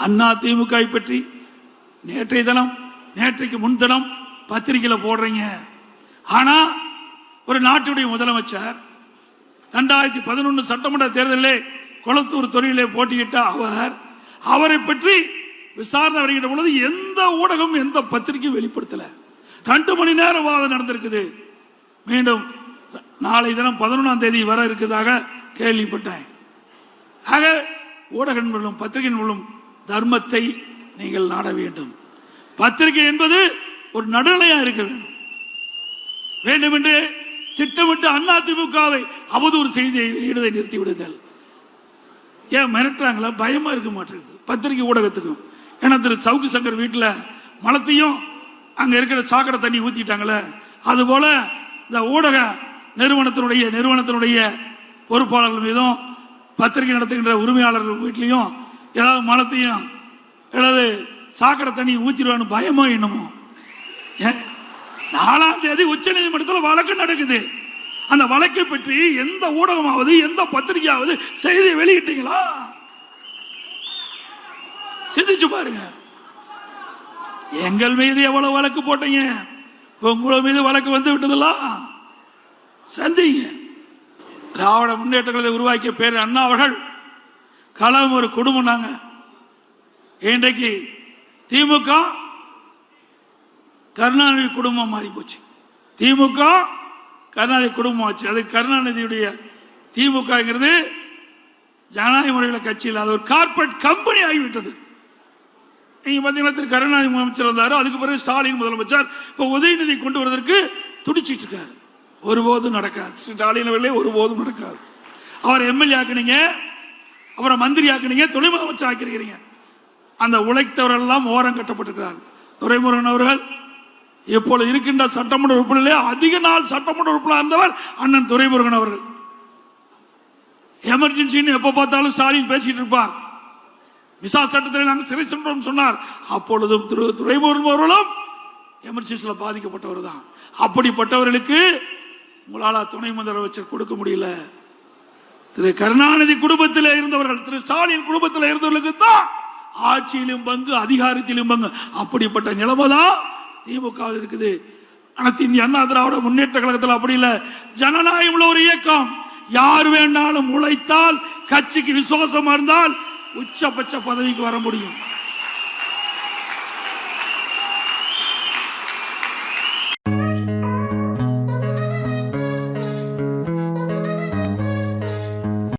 அண்ணா திமுக பற்றி நேற்றைக்கு முன்தினம் பத்திரிகையில போடுறீங்க. ஆனா ஒரு நாட்டுடைய முதலமைச்சர் 2011 சட்டமன்ற தேர்தலில் கொளத்தூர் தொழிலே போட்டியிட்ட அவரை பற்றி விசாரணை வருகின்ற பொழுது எந்த ஊடகம் எந்த பத்திரிகையும் வெளிப்படுத்தல. 2 மணி நேரம் வாதம் நடந்திருக்குது. மீண்டும் நாளை தினம் 11ஆம் தேதி வர இருக்கிறதாக கேள்விப்பட்டேன். ஆக ஊடகங்களும் பத்திரிகை மூலம் தர்மத்தை நீங்கள் நாட வேண்டும். பத்திரிகை என்பது ஒரு நடுநிலையா இருக்க வேண்டும் என்று திட்டமிட்டு அதிமுகவை அவதூறு செய்தியை வெளியிடுவதை நிறுத்தி விடுங்கள். ஏன் மிரட்டுறாங்களா? பயமா இருக்க மாட்டேங்குது பத்திரிகை ஊடகத்துக்கும். ஏன்னா திரு சவுக்கு சங்கர் வீட்டில் மலத்தையும் அங்க இருக்கிற சாக்கடை தண்ணி ஊத்திட்டாங்களே, அது போல இந்த ஊடக நிறுவனத்தினுடைய பொறுப்பாளர்கள் மீதும் பத்திரிகை நடத்துகின்ற உரிமையாளர்கள் வீட்லையும் ஏதாவது மலத்தையும் ஏதாவது சாக்கடை தண்ணி ஊத்திடுவான்னு பயமோ என்னமோ. 4ஆம் தேதி உச்ச நீதிமன்றத்தில் வழக்கு நடக்குது. அந்த வழக்கை பற்றி எந்த ஊடகமாவது எந்த பத்திரிகையாவது செய்தி வெளியிட்டீங்களா? சிந்திச்சு பாருங்க. எங்கள் மீது எவ்வளவு வழக்கு போட்டீங்க, உங்கள மீது வழக்கு வந்து விட்டதெல்லாம் சந்திங்க. திராவிட முன்னேற்ற கழகத்தை உருவாக்கிய பேர் அண்ணா அவர்கள் களம் ஒரு குடும்பம். நாங்க இன்றைக்கு திமுக கருணாநிதி குடும்பம் மாறி போச்சு. திமுக கருணாநிதி குடும்பம் ஆச்சு. அது கருணாநிதியுடைய திமுகங்கிறது ஜனநாயக முறையில் கட்சியில் அது ஒரு கார்பரேட் கம்பெனி ஆகிவிட்டது. நீங்க பாத்தீங்கன்னா திரு கருணாநிதி முதலமைச்சர் இருந்தாரு, அதுக்கு பிறகு ஸ்டாலின் முதலமைச்சர். இப்ப உதயநிதி கொண்டு வருவதற்கு துடிச்சிட்டு இருக்காரு. ஒருபோதும் நடக்காது. ஸ்டாலின் அவர்களே ஒருபோதும் நடக்காது. அவர் எம்எல்ஏ ஆக்குனீங்க, அப்புறம் மந்திரி ஆக்குனீங்க, துணை முதலமைச்சர் ஆக்கிருக்கிறீங்க. அந்த உழைத்தவர்கள் எல்லாம் ஓரம் கட்டப்பட்டிருக்கிறார். துரைமுருகன் அவர்கள் இப்பொழுது இருக்கின்ற சட்டமன்ற உறுப்பினர்களே அதிக நாள் சட்டமன்ற உறுப்பினர் இருந்தவர் அண்ணன் துரைமுருகன் அவர்கள். எமர்ஜென்சின்னு எப்ப பார்த்தாலும் ஸ்டாலின் பேசிட்டு இருப்பார். விசா சட்டத்தில் நாங்கள் சிறை சென்றோம் சொன்னார். அப்பொழுதும் துரைமுருகன் அவர்களும் எமர்ஜென்சியில் பாதிக்கப்பட்டவர் தான். அப்படிப்பட்டவர்களுக்கு உங்களால் துணை முதலமைச்சர் கொடுக்க முடியல. திரு கருணாநிதி குடும்பத்தில் இருந்தவர்கள், திரு ஸ்டாலின் குடும்பத்தில் இருந்தவர்களுக்கு தான் ஆட்சியிலும் பங்கு, அதிகாரத்திலும் பங்கு. அப்படிப்பட்ட நிலைமை தான் திமுக இருக்குது. அனைத்து இந்திய அண்ணா திராவிட முன்னேற்ற கழகத்தில் அப்படி இல்லை. ஜனநாயகம் உள்ள ஒரு இயக்கம். யார் வேணாலும் உழைத்தால், கட்சிக்கு விசுவாசமா இருந்தால் உச்சபட்ச பதவிக்கு வர முடியும்.